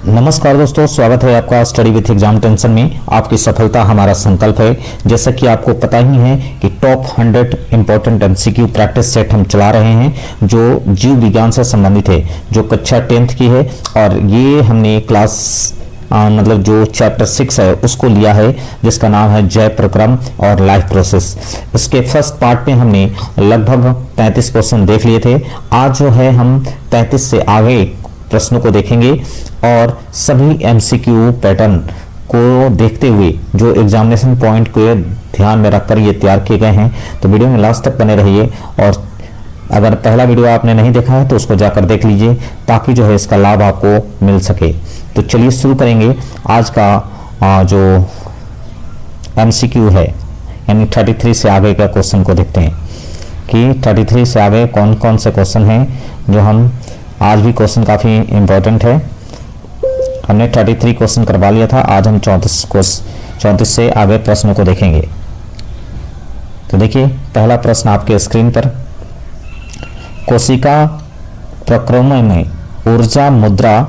नमस्कार दोस्तों, स्वागत है आपका स्टडी विथ एग्जाम टेंशन में। आपकी सफलता हमारा संकल्प है। जैसा कि आपको पता ही है कि top 100 important MCQ practice set हम चला रहे हैं जो जीव विज्ञान से संबंधित है, जो कक्षा 10th की है। और ये हमने क्लास मतलब जो चैप्टर 6 है उसको लिया है, जिसका नाम है जैव प्रक्रम और लाइफ प्रोसेस। इसके फर्स्ट पार्ट में हमने लगभग 35 क्वेश्चन देख लिए थे। आज जो है हम 35 से आगे प्रश्नों को देखेंगे और सभी एमसीक्यू पैटर्न को देखते हुए जो एग्जामिनेशन पॉइंट को ध्यान में रखकर ये तैयार किए गए हैं। तो वीडियो में लास्ट तक बने रहिए, और अगर पहला वीडियो आपने नहीं देखा है तो उसको जाकर देख लीजिए, ताकि जो है इसका लाभ आपको मिल सके। तो चलिए शुरू करेंगे आज का जो एमसीक्यू है, यानी 33 से आगे का क्वेश्चन को देखते हैं कि 33 से आगे कौन कौन से क्वेश्चन हैं जो हम आज भी क्वेश्चन काफ़ी इम्पोर्टेंट है। हमने 33 क्वेश्चन करवा लिया था, आज हम 34 से आगे प्रश्नों को देखेंगे। तो देखिए पहला प्रश्न आपके स्क्रीन पर, कोशिका प्रक्रमण में ऊर्जा मुद्रा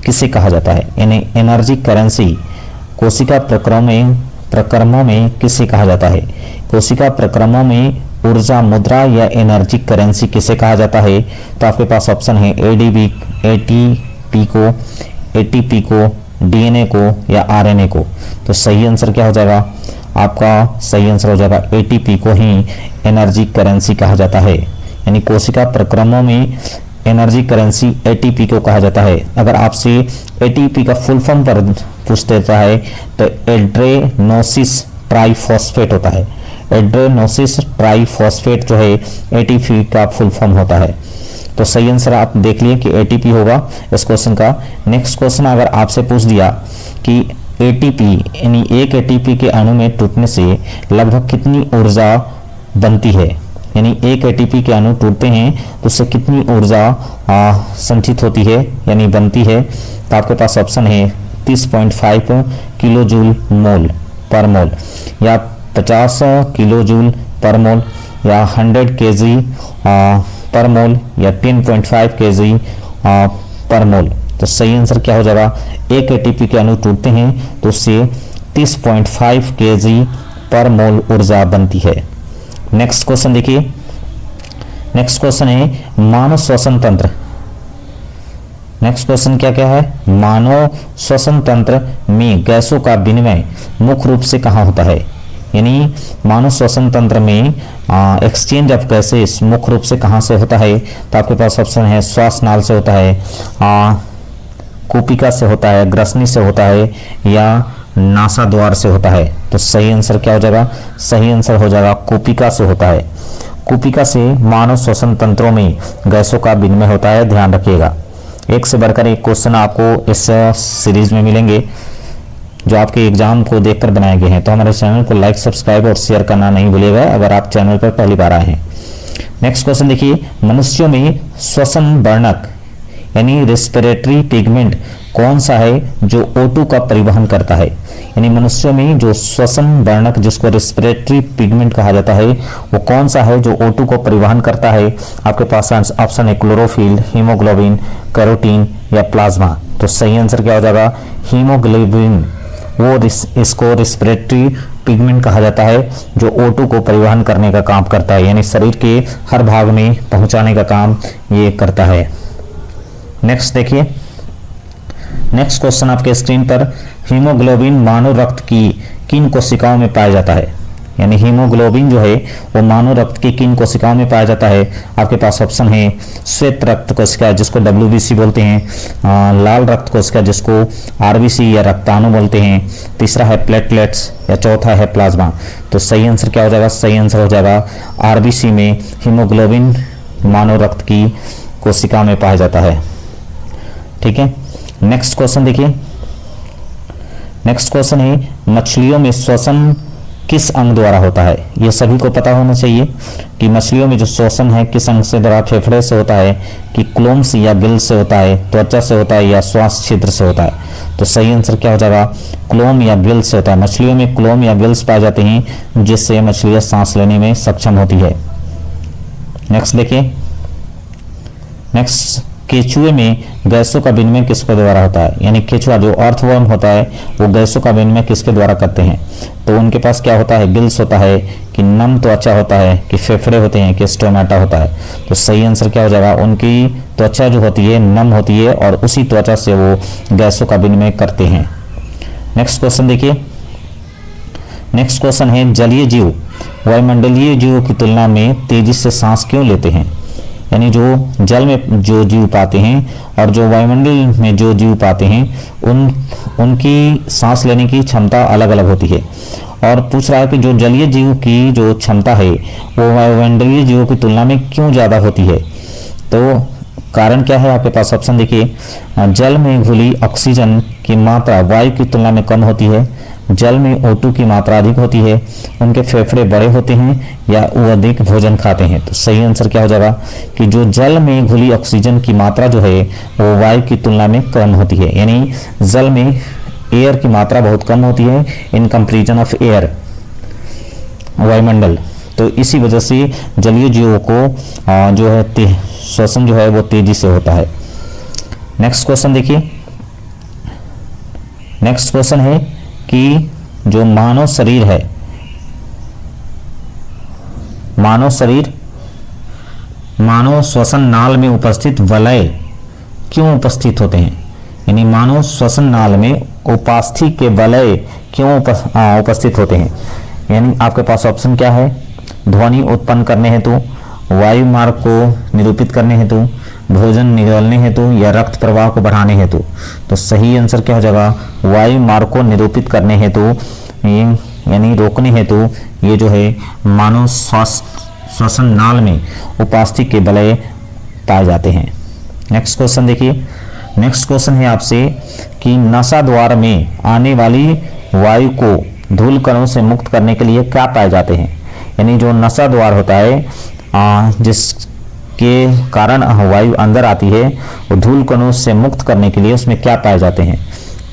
किसे कहा जाता है, यानी एनर्जी करेंसी कोशिका प्रक्रमों में किसे कहा जाता है। कोशिका प्रक्रमों में ऊर्जा मुद्रा या एनर्जी करेंसी किसे कहा जाता है। तो आपके पास ऑप्शन है एटीपी को, डीएनए को या आरएनए को। तो सही आंसर क्या हो जाएगा, आपका सही आंसर हो जाएगा एटीपी को ही एनर्जी करेंसी कहा जाता है। यानी कोशिका प्रक्रमों में एनर्जी करेंसी एटीपी को कहा जाता है। अगर आपसे एटीपी का फुल फॉर्म पर पूछ देता है तो एड्रेनोसिस ट्राइफॉस्फेट होता है। एड्रेनोसिस ट्राइफॉस्फेट जो है एटीपी का फुल फॉर्म होता है। तो सही आंसर आप देख लिए कि एटीपी होगा इस क्वेश्चन का। नेक्स्ट क्वेश्चन अगर आपसे पूछ दिया कि एटीपी यानी एक एटीपी के अणु में टूटने से लगभग कितनी ऊर्जा बनती है, यानी एक एटीपी के अणु टूटते हैं तो उससे कितनी ऊर्जा संचित होती है यानी बनती है। तो आपके पास ऑप्शन है 30.5 किलो जूल मोल पर मोल, या 50 किलो जूल पर मोल, या 100 केजी पर मोल, या 10.5 केजी पर मोल। तो सही आंसर क्या हो जाएगा, एक एटीपी के अणु टूटते हैं तो उससे 30.5 केजी पर मोल ऊर्जा बनती है। नेक्स्ट क्वेश्चन देखिए, नेक्स्ट क्वेश्चन है मानव श्वसन तंत्र। नेक्स्ट क्वेश्चन क्या क्या है, मानव श्वसन तंत्र में गैसों का विनिमय मुख्य रूप से कहाँ होता है। यानी मानव श्वसन तंत्र में एक्सचेंज ऑफ गैसेस मुख्य रूप से कहाँ से होता है। तो आपके पास ऑप्शन है श्वास नाल से होता है, कुपिका से होता है, ग्रसनी से होता है, या नासा द्वार से होता है। तो सही आंसर क्या हो जाएगा, सही आंसर हो जाएगा कुपिका से होता है। कुपिका से मानव श्वसन तंत्रों में गैसों का विनिमय होता है, ध्यान रखिएगा। एक से बढ़कर एक क्वेश्चन आपको इस सीरीज में मिलेंगे जो आपके एग्जाम को देखकर बनाए गए हैं। तो हमारे चैनल को लाइक, सब्सक्राइब और शेयर करना नहीं भूलिएगा अगर आप चैनल पर पहली बार आए हैं। नेक्स्ट क्वेश्चन देखिए, मनुष्यों में श्वसन वर्णक यानी रेस्पिरेटरी पिगमेंट कौन सा है जो O2 का परिवहन करता है। यानी मनुष्यों में जो श्वसन वर्णक जिसको रेस्पिरेटरी पिगमेंट कहा जाता है वो कौन सा है जो O2 को परिवहन करता है। आपके पास ऑप्शन है क्लोरोफिल, हीमोग्लोबिन, कैरोटीन या प्लाज्मा। तो सही आंसर क्या हो जाएगा, हीमोग्लोबिन। वो इसको रेस्पिरेटरी पिगमेंट कहा जाता है जो O2 को परिवहन करने का काम करता है, यानी शरीर के हर भाग में पहुंचाने का काम ये करता है। नेक्स्ट देखिए, नेक्स्ट क्वेश्चन आपके स्क्रीन पर, हीमोग्लोबिन मानव रक्त की किन कोशिकाओं में पाया जाता है। यानी हीमोग्लोबिन जो है वो मानव रक्त की किन कोशिकाओं में पाया जाता है। आपके पास ऑप्शन है श्वेत रक्त कोशिका जिसको WBC बोलते हैं, लाल रक्त कोशिका जिसको RBC या रक्ताणु बोलते हैं, तीसरा है प्लेटलेट्स या चौथा है प्लाज्मा। तो सही आंसर क्या हो जाएगा, सही आंसर हो जाएगा RBC में हीमोग्लोबिन मानव रक्त की कोशिका में पाया जाता है। ठीक है, नेक्स्ट क्वेश्चन देखिए, नेक्स्ट क्वेश्चन है मछलियों में श्वसन किस अंग द्वारा होता है। ये सभी को पता होना चाहिए कि मछलियों में जो श्वसन है किस अंग से द्वारा, फेफड़े से होता है कि क्लोम्स या गिल से होता है, त्वचा से होता है या श्वास छिद्र से होता है। तो सही आंसर क्या हो जाएगा, क्लोम या गिल से होता है। मछलियों में क्लोम या गिल्स पाए जाते हैं जिससे मछलियां सांस लेने में सक्षम होती है। नेक्स्ट देखिए, नेक्स्ट केचुए में गैसों का विनिमय किसके द्वारा होता है, यानी केचुआ जो अर्थवर्म होता है वो गैसों का विनिमय किसके द्वारा करते हैं। तो उनके पास क्या होता है, गिल्स होता है कि नम त्वचा होता है कि फेफड़े होते हैं कि स्टोमेटा होता है। तो सही आंसर क्या हो जाएगा, उनकी त्वचा जो होती है नम होती है और उसी त्वचा से वो गैसों का विनिमय करते हैं। नेक्स्ट क्वेश्चन देखिए, नेक्स्ट क्वेश्चन है जलीय जीव वायुमंडलीय जीवों की तुलना में तेजी से सांस क्यों लेते हैं। यानी जो जल में जो जीव पाते हैं और जो वायुमंडल में जो जीव पाते हैं उनकी सांस लेने की क्षमता अलग अलग होती है। और पूछ रहा है कि जो जलीय जीव की जो क्षमता है वो वायुमंडलीय जीवों की तुलना में क्यों ज़्यादा होती है। तो कारण क्या है, आपके पास ऑप्शन देखिए, जल में घुली ऑक्सीजन की मात्रा वायु की तुलना में कम होती है, जल में O2 की मात्रा अधिक होती है, उनके फेफड़े बड़े होते हैं या वो अधिक भोजन खाते हैं। तो सही आंसर क्या हो जाएगा कि जो जल में घुली ऑक्सीजन की मात्रा जो है वो वायु की तुलना में कम होती है, यानी जल में एयर की मात्रा बहुत कम होती है इन कंपैरिजन ऑफ एयर वायुमंडल। तो इसी वजह से जलीय जीवों को जो है श्वसन जो है वो तेजी से होता है। नेक्स्ट क्वेश्चन देखिए, नेक्स्ट क्वेश्चन है कि जो मानव शरीर है, मानव श्वसन नाल में उपस्थित वलय क्यों उपस्थित होते हैं। यानी मानव श्वसन नाल में उपास्थि के वलय क्यों उपस्थित होते हैं। यानी आपके पास ऑप्शन क्या है, ध्वनि उत्पन्न करने हेतु, वायु मार्ग को निरूपित करने हेतु, भोजन निगलने हेतु या रक्त प्रवाह को बढ़ाने हेतु। तो सही आंसर क्या हो जाएगा, वायु मार्ग को निरूपित करने हेतु यानी रोकने हेतु ये जो है मानव श्वसन नाल में उपास्थि के वलय पाए जाते हैं। नेक्स्ट क्वेश्चन देखिए, नेक्स्ट क्वेश्चन है आपसे कि नासा द्वार में आने वाली वायु को धूल कणों से मुक्त करने के लिए क्या पाए जाते हैं। यानी जो नसा द्वार होता है जिसके कारण वायु अंदर आती है वो धूल कणों से मुक्त करने के लिए उसमें क्या पाए जाते हैं।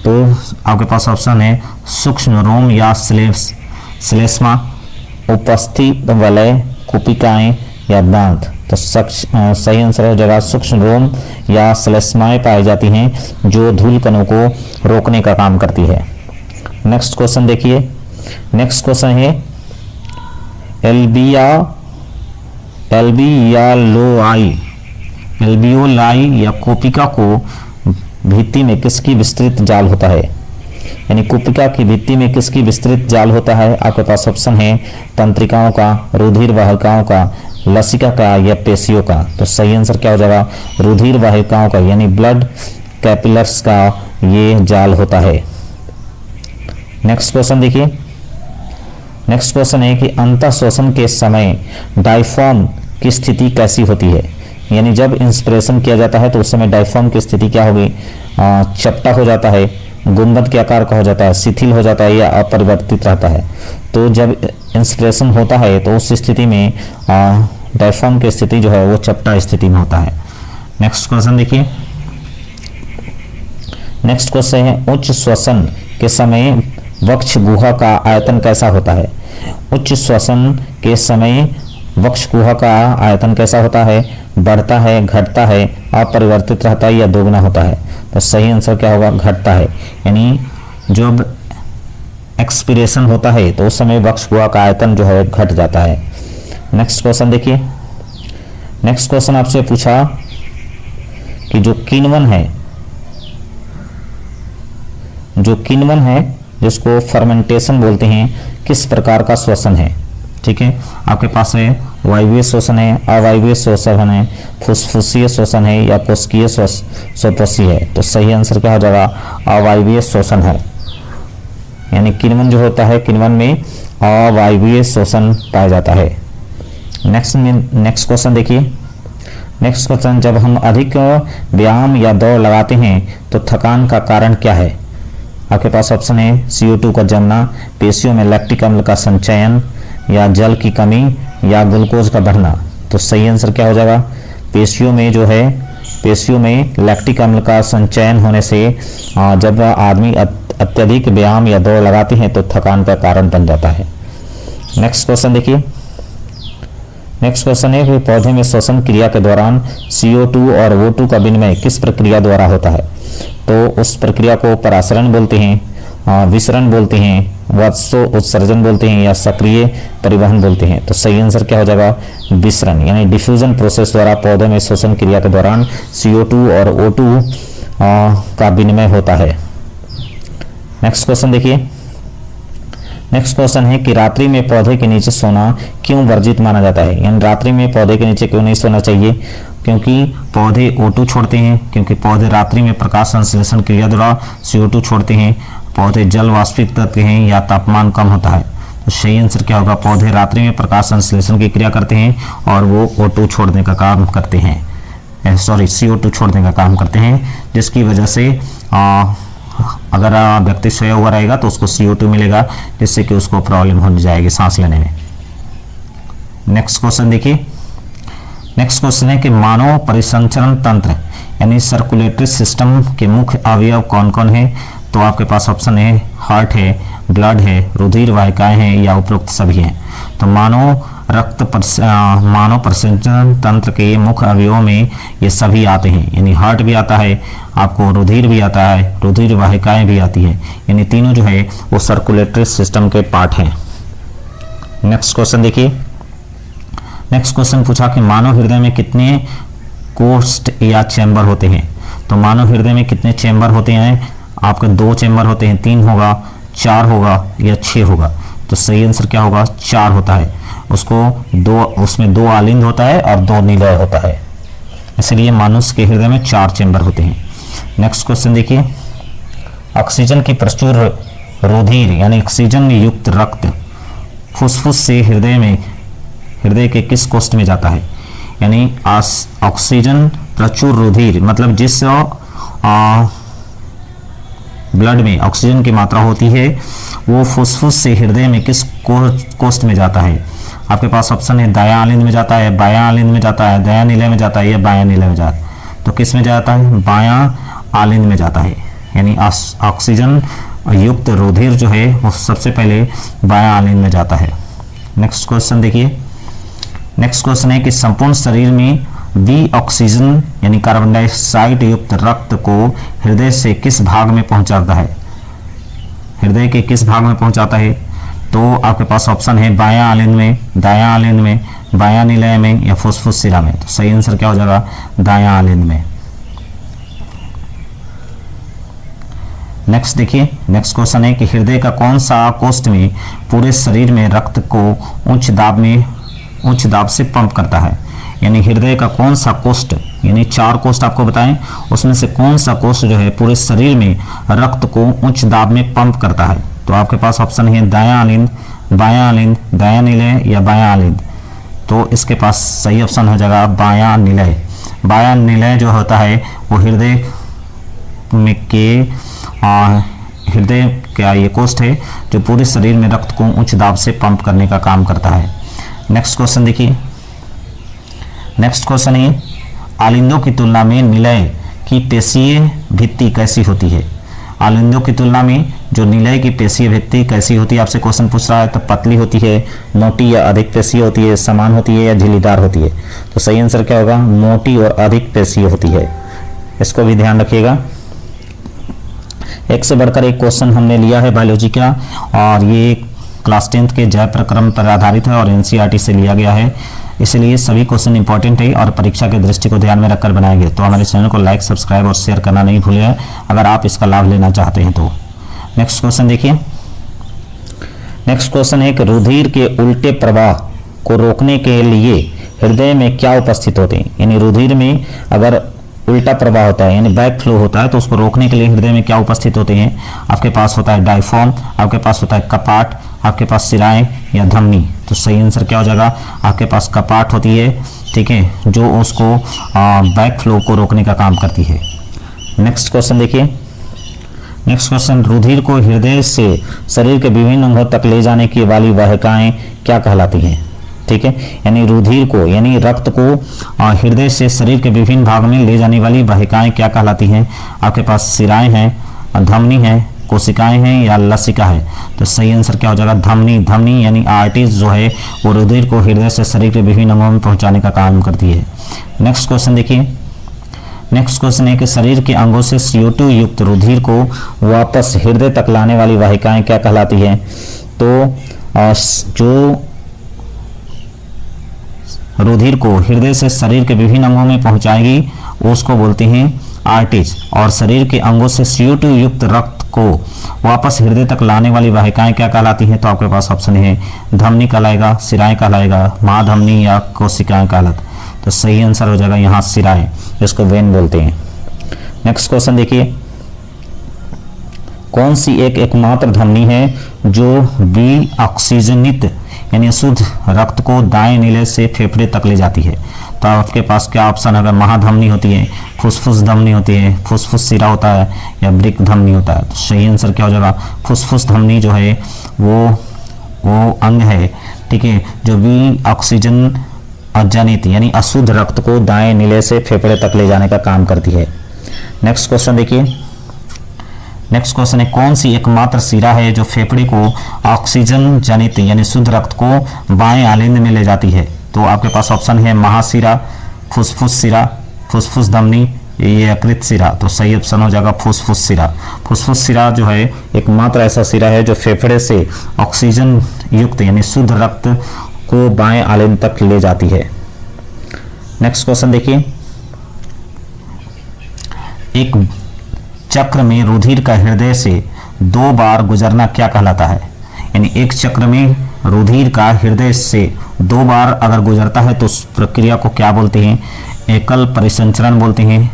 तो आपके पास ऑप्शन है सूक्ष्म रोम या श्लेष्मा, उपस्थित वलय, कुपिकाएं या दांत। तो सही आंसर हो जाएगा सूक्ष्म रोम या श्लेष्माएं पाई जाती हैं जो धूल कणों को रोकने का काम करती है। नेक्स्ट क्वेश्चन देखिए, नेक्स्ट क्वेश्चन है एल्वियोलाई या कोपिका को भित्ति में किसकी विस्तृत जाल होता है। यानी कोपिका की भित्ति में किसकी विस्तृत जाल होता है। आपके पास ऑप्शन है तंत्रिकाओं का, रुधिर वाहिकाओं का, लसिका का या पेशियों का। तो सही आंसर क्या हो जाएगा, रुधिर वाहिकाओं का यानी ब्लड कैपिलर्स का ये जाल होता है। नेक्स्ट क्वेश्चन देखिए, नेक्स्ट क्वेश्चन है कि अंतः श्वसन के समय डायफ्राम की स्थिति कैसी होती है। यानी जब इंस्पिरेशन किया जाता है तो उस समय डायफ्राम की स्थिति क्या होगी, चपटा हो जाता है, गुंबद के आकार का हो जाता है, शिथिल हो जाता है या अपरिवर्तित रहता है। तो जब इंस्पिरेशन होता है तो उस स्थिति में डायफ्राम की स्थिति जो है वो चपटा स्थिति में होता है। नेक्स्ट क्वेश्चन देखिए, नेक्स्ट क्वेश्चन है उच्च श्वसन के समय वक्ष गुहा का आयतन कैसा होता है। उच्च श्वसन के समय वक्ष गुहा का आयतन कैसा होता है, बढ़ता है, घटता है, अपरिवर्तित रहता है या दोगुना होता है। तो सही आंसर क्या होगा, घटता है। यानी जब एक्सपीरेशन होता है तो उस समय वक्ष गुहा का आयतन जो है घट जाता है। नेक्स्ट क्वेश्चन देखिए, नेक्स्ट क्वेश्चन आपसे पूछा कि जो किण्वन है, जो किण्वन है जिसको फर्मेंटेशन बोलते हैं, किस प्रकार का श्वसन है। ठीक है, आपके पास है वायवीय श्वसन है, अवायवीय श्वसन है, फुसफुसीय श्वसन है या कोशिकीय श्वसन है। तो सही आंसर क्या हो जाएगा, अवायवीय श्वसन है। यानी किण्वन जो होता है, किण्वन में अवायवीय श्वसन पाया जाता है। नेक्स्ट क्वेश्चन देखिए, नेक्स्ट क्वेश्चन, जब हम अधिक व्यायाम या दौड़ लगाते हैं तो थकान का कारण क्या है। आपके पास ऑप्शन है CO2 का जमना, पेशियों में लैक्टिक अम्ल का संचयन या जल की कमी या ग्लूकोज का बढ़ना। तो सही आंसर क्या हो जाएगा, पेशियों में जो है, पेशियों में लैक्टिक अम्ल का संचयन होने से जब आदमी अत्यधिक व्यायाम या दौड़ लगाते हैं तो थकान का कारण बन जाता है। नेक्स्ट क्वेश्चन देखिए, नेक्स्ट क्वेश्चन है कि पौधे में श्वसन क्रिया के दौरान CO2 और O2 का विनिमय किस प्रक्रिया द्वारा होता है? तो उस प्रक्रिया को परासरण बोलते हैं, विसरण बोलते हैं, वत्सो उत्सर्जन बोलते हैं या सक्रिय परिवहन बोलते हैं। तो सही आंसर क्या हो जाएगा? विसरण, यानी डिफ्यूजन प्रोसेस द्वारा पौधे में श्वसन क्रिया के दौरान CO2 और O2 का विनिमय होता है। नेक्स्ट क्वेश्चन देखिए। नेक्स्ट क्वेश्चन है कि रात्रि में पौधे के नीचे सोना क्यों वर्जित माना जाता है? यानी रात्रि में पौधे के नीचे क्यों नहीं सोना चाहिए? क्योंकि पौधे O2 छोड़ते हैं, क्योंकि पौधे रात्रि में प्रकाश संश्लेषण क्रिया द्वारा CO2 छोड़ते हैं, पौधे जल वाष्पित करते हैं या तापमान कम होता है। तो सही आंसर क्या होगा? पौधे रात्रि में प्रकाश संश्लेषण की क्रिया करते हैं और वो O2 छोड़ने का काम करते हैं, CO2 छोड़ने का काम करते हैं, जिसकी वजह से अगर व्यक्ति सोया हुआ रहेगा तो उसको CO2 मिलेगा, जिससे कि उसको प्रॉब्लम हो जाएगी सांस लेने में। नेक्स्ट क्वेश्चन देखिए। नेक्स्ट क्वेश्चन है कि मानव परिसंचरण तंत्र यानी सर्कुलेटरी सिस्टम के मुख्य अवयव कौन कौन है? तो आपके पास ऑप्शन है हार्ट है, ब्लड है, रुधिर वाहिकाएं हैं या उपरोक्त सभी हैं। तो मानव परिसंचरण तंत्र के मुख्य अवयवों में ये सभी आते हैं, यानी हार्ट भी आता है, आपको रुधिर भी आता है, रुधिर वाहिकाएं भी आती है, यानी तीनों जो है वो सर्कुलेटरी सिस्टम के पार्ट हैं। नेक्स्ट क्वेश्चन देखिए। नेक्स्ट क्वेश्चन पूछा कि मानव हृदय में कितने कोष्ठ या चैम्बर होते हैं? तो मानव हृदय में कितने चैम्बर होते हैं? आपके 2 चैम्बर होते हैं, 3 होगा, 4 होगा या 6 होगा? तो सही आंसर क्या होगा? 4 होता है। उसमें 2 आलिंद होता है और 2 निलय होता है, इसलिए मनुष्य के हृदय में 4 चैम्बर होते हैं। नेक्स्ट क्वेश्चन देखिए। ऑक्सीजन की प्रचुर रुधिर यानी ऑक्सीजन युक्त रक्त फुसफुस से हृदय के किस कोष्ठ में जाता है? यानी ऑक्सीजन प्रचुर रुधिर मतलब जिस ब्लड में ऑक्सीजन की मात्रा होती है वो फुसफुस से हृदय में किस कोष्ठ में जाता है? आपके पास ऑप्शन है दायां आलिंद में जाता है, बायां आलिंद में जाता है, दायां निलय में जाता है या बायां निलय में जाता है। तो किस में जाता है? बायां आलिंद में जाता है, यानी ऑक्सीजन युक्त रुधिर जो है वो सबसे पहले बायां आलिंद में जाता है। नेक्स्ट क्वेश्चन देखिए। नेक्स्ट क्वेश्चन है कि संपूर्ण शरीर में डी ऑक्सीजन यानी कार्बन डाइऑक्साइड युक्त रक्त को हृदय से किस भाग में पहुंचाता है? हृदय के किस भाग में पहुंचाता है? तो आपके पास ऑप्शन है बायां आलिंद में, दायां आलिंद में, बायां निलय में या फुसफुस शिरा में। तो सही आंसर क्या हो जाएगा? दायां आलिंद में। नेक्स्ट देखिए। नेक्स्ट क्वेश्चन है कि हृदय का कौन सा कोष्ठ में पूरे शरीर में रक्त को उच्च दाब से पंप करता है? यानी हृदय का कौन सा कोष्ठ, यानी 4 कोष्ठ आपको बताएं, उसमें से कौन सा कोष्ठ जो है पूरे शरीर में रक्त को उच्च दाब में पंप करता है? तो आपके पास ऑप्शन है दायां आलिंद, बायां आलिंद, दायां निलय या बायां आलिंद। तो इसके पास सही ऑप्शन हो जाएगा बायां निलय। बायां निलय जो होता है वो हृदय का ये कोष्ठ है जो पूरे शरीर में रक्त को उच्च दाब से पंप करने का काम करता है। नेक्स्ट क्वेश्चन देखिए। नेक्स्ट क्वेश्चन है आलिंदों की तुलना में निलय की पेशीय भित्ति कैसी होती है? आलिंदों की तुलना में जो निलय की पेशीय भित्ति कैसी होती है आपसे क्वेश्चन पूछ रहा है। तो पतली होती है, मोटी या अधिक पेशीय होती है, समान होती है या झिल्लीदार होती है? तो सही आंसर क्या होगा? मोटी और अधिक पेशीय होती है। इसको भी ध्यान रखिएगा। एक से बढ़कर एक क्वेश्चन हमने लिया है बायोलॉजी का, और ये क्लास 10th के जय प्रक्रम पर आधारित है और NCERT से लिया गया है, इसलिए सभी क्वेश्चन इंपॉर्टेंट है और परीक्षा के दृष्टि को ध्यान में रखकर बनाएंगे। तो हमारे चैनल को लाइक, सब्सक्राइब और शेयर करना नहीं भूलिए अगर आप इसका लाभ लेना चाहते हैं तो। नेक्स्ट क्वेश्चन देखिए। नेक्स्ट क्वेश्चन है कि रुधिर के उल्टे प्रवाह को रोकने के लिए हृदय में क्या उपस्थित होते हैं? यानी रुधिर में अगर उल्टा प्रवाह होता है यानी बैक फ्लो होता है तो उसको रोकने के लिए हृदय में क्या उपस्थित होते हैं? आपके पास होता है डायफ्राम, आपके पास होता है कपाट, आपके पास शिराएं या धमनी। तो सही आंसर क्या हो जाएगा? आपके पास कपाट होती है, ठीक है, जो उसको बैक फ्लो को रोकने का काम करती है। नेक्स्ट क्वेश्चन देखिए। नेक्स्ट क्वेश्चन, रुधिर को हृदय से शरीर के विभिन्न अंगों तक ले जाने की वाली वाहिकाएं क्या कहलाती हैं? ठीक है, यानी रुधिर को यानी रक्त को हृदय से शरीर के विभिन्न भाग में ले जाने वाली वाहिकाएं क्या कहलाती हैं? आपके पास शिराएं हैं, धमनी है, कोशिकाएं हैं या लसिका है? तो सही आंसर क्या हो जाएगा? धमनी। धमनी यानी आर्टरीज जो है वो रुधिर को हृदय से शरीर के विभिन्न अंगों में पहुंचाने का काम करती है। नेक्स्ट क्वेश्चन देखिए। नेक्स्ट क्वेश्चन है कि शरीर के अंगों से CO2 युक्त रुधिर को वापस हृदय तक लाने वाली वाहिकाएं क्या कहलाती है? तो जो रुधिर को हृदय से शरीर के विभिन्न अंगों में पहुंचाएगी उसको बोलते हैं आर्टरीज, और शरीर के अंगों से CO2 युक्त रक्त को वापस हृदय तक लाने वाली वाहिकाएं क्या कहलाती हैं? तो आपके पास ऑप्शन है धमनी कहलाएगा, सिराएं कहलाएगा, महाधमनी या कोशिकाएं कहलाता। तो सही आंसर हो जाएगा यहाँ सिराएं, जिसको वेन बोलते हैं। नेक्स्ट क्वेश्चन देखिए। कौन सी एक एकमात्र धमनी है जो ऑक्सीजनित यानी शुद्ध रक्त को दाएं नीले से फेफड़े तक ले जाती है? तो आपके पास क्या ऑप्शन है? महाधमनी होती है, फुसफुस धमनी होती है, फुसफुस सिरा होता है, या ब्रिक धमनी होता है? तो सही आंसर क्या हो जाएगा? फुसफुस धमनी जो है वो अंग है, ठीक है, जो भी ऑक्सीजन जनित यानी अशुद्ध रक्त को दाएं नीले से फेफड़े तक ले जाने का काम करती है। नेक्स्ट क्वेश्चन देखिए। नेक्स्ट क्वेश्चन है कौन सी एकमात्र सिरा है जो फेफड़े को ऑक्सीजन जनित यानी शुद्ध रक्त को बाएं आलिंद में ले जाती है? तो आपके पास ऑप्शन है महासिरा, फुसफुस सिरा, फुसफुस धमनी, यकृत सिरा। तो सही ऑप्शन हो जाएगा फुसफुस सिरा। फुसफुस सिरा जो है एकमात्र ऐसा सिरा है जो फेफड़े से ऑक्सीजन युक्त यानी शुद्ध रक्त को बाएं आलिंद तक ले जाती है। नेक्स्ट क्वेश्चन देखिए। एक चक्र में रुधिर का हृदय से 2 बार गुजरना क्या कहलाता है? यानी एक चक्र में रुधिर का हृदय से 2 बार अगर गुजरता है तो उस प्रक्रिया को क्या बोलते हैं? एकल परिसंचरण बोलते हैं,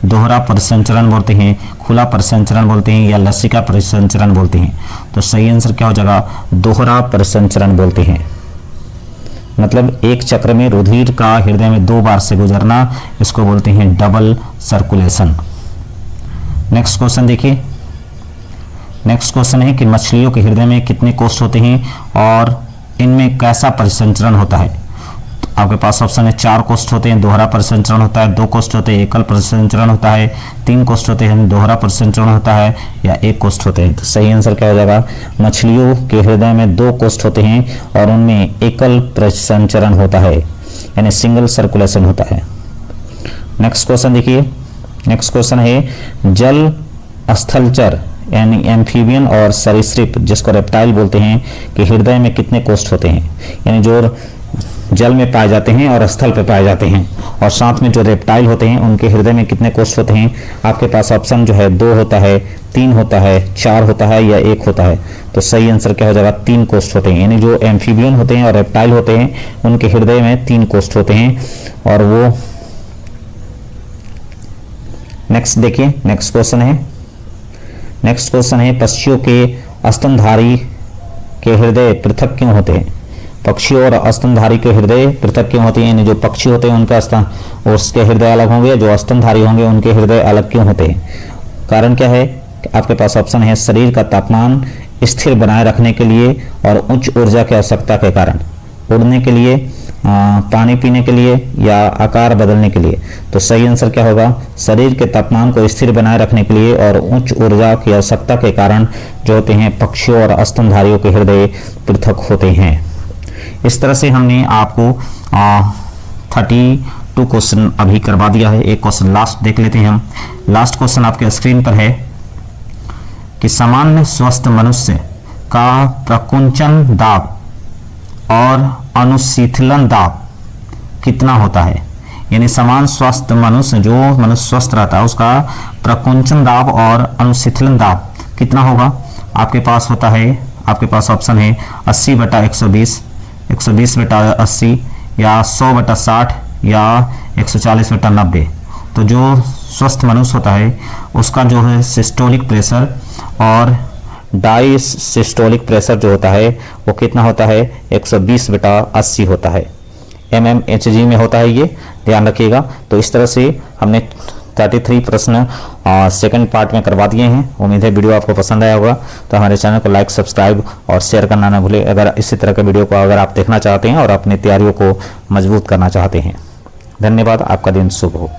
दोहरा परिसंचरण बोलते हैं, खुला परिसंचरण बोलते हैं, या लसिका परिसंचरण बोलते हैं? तो सही आंसर क्या हो जाएगा? दोहरा परिसंचरण बोलते हैं। मतलब एक चक्र में रुधिर का हृदय में 2 बार से गुजरना, इसको बोलते हैं डबल सर्कुलेशन। नेक्स्ट क्वेश्चन देखिए। नेक्स्ट क्वेश्चन है कि मछलियों के हृदय में कितने कोष्ठ होते हैं और इनमें कैसा परिसंचरण होता है? तो आपके पास ऑप्शन है 4 कोष्ठ होते हैं, दोहरा परिसंचरण होता है, 2 कोष्ठ होते हैं, एकल परिसंचरण होता है, 3 कोष्ठ होते हैं, दोहरा परिसंचरण होता है, या 1 कोष्ठ होते हैं? तो सही आंसर क्या हो जाएगा? मछलियों के हृदय में 2 कोष्ठ होते हैं और उनमें एकल परिसंचरण होता है यानी सिंगल सर्कुलेशन होता है। नेक्स्ट क्वेश्चन देखिए। नेक्स्ट क्वेश्चन है जल स्थलचर यानी एम्फीबियन और सरीसृप जिसको रेप्टाइल बोलते हैं कि हृदय में कितने कोष्ठ होते हैं? यानी जो जल में पाए जाते हैं और स्थल पे पाए जाते हैं, और साथ में जो रेप्टाइल होते हैं उनके हृदय में कितने कोष्ठ होते हैं? आपके पास ऑप्शन जो है 2 होता है, 3 होता है, 4 होता है, या 1 होता है? तो सही आंसर क्या हो जाएगा? 3 कोष्ठ होते हैं। यानी जो एम्फीबियन होते हैं और रेप्टाइल होते हैं उनके हृदय में 3 कोष्ठ होते हैं। और वो नेक्स्ट देखिए। नेक्स्ट क्वेश्चन है पक्षियों के स्तनधारी के हृदय पृथक क्यों होते हैं? पक्षियों और स्तनधारी के हृदय पृथक क्यों होते हैं? यानी जो पक्षी होते हैं उनका उसके हृदय अलग होंगे, जो स्तनधारी होंगे उनके हृदय अलग क्यों होते हैं? कारण क्या है? आपके पास ऑप्शन है शरीर का तापमान स्थिर बनाए रखने के लिए और उच्च ऊर्जा की आवश्यकता के कारण, उड़ने के लिए, पानी पीने के लिए, या आकार बदलने के लिए? तो सही आंसर क्या होगा? शरीर के तापमान को स्थिर बनाए रखने के लिए और उच्च ऊर्जा की आवश्यकता के कारण जो होते हैं पक्षियों और स्तनधारियों के हृदय पृथक होते हैं। इस तरह से हमने आपको 32 क्वेश्चन अभी करवा दिया है। एक क्वेश्चन लास्ट देख लेते हैं हम। लास्ट क्वेश्चन आपके स्क्रीन पर है कि सामान्य स्वस्थ मनुष्य का प्रकुंचन दाब और अनुशीतलन दाब कितना होता है? यानी समान स्वस्थ मनुष्य, जो मनुष्य स्वस्थ रहता है, उसका प्रकुंचन दाब और अनुशीतलन दाब कितना होगा? आपके पास होता है, आपके पास ऑप्शन है 80/120, 120/80, या 100/60, या 140/90। तो जो स्वस्थ मनुष्य होता है उसका जो है सिस्टोलिक प्रेशर और डायसिस्टोलिक प्रेशर जो होता है वो कितना होता है? 120/80 होता है। mmHg में होता है, ये ध्यान रखिएगा। तो इस तरह से हमने 33 प्रश्न सेकंड पार्ट में करवा दिए हैं। उम्मीद है वीडियो आपको पसंद आया होगा। तो हमारे चैनल को लाइक, सब्सक्राइब और शेयर करना ना भूलें अगर इसी तरह के वीडियो को अगर आप देखना चाहते हैं और अपनी तैयारियों को मजबूत करना चाहते हैं। धन्यवाद। आपका दिन शुभ हो।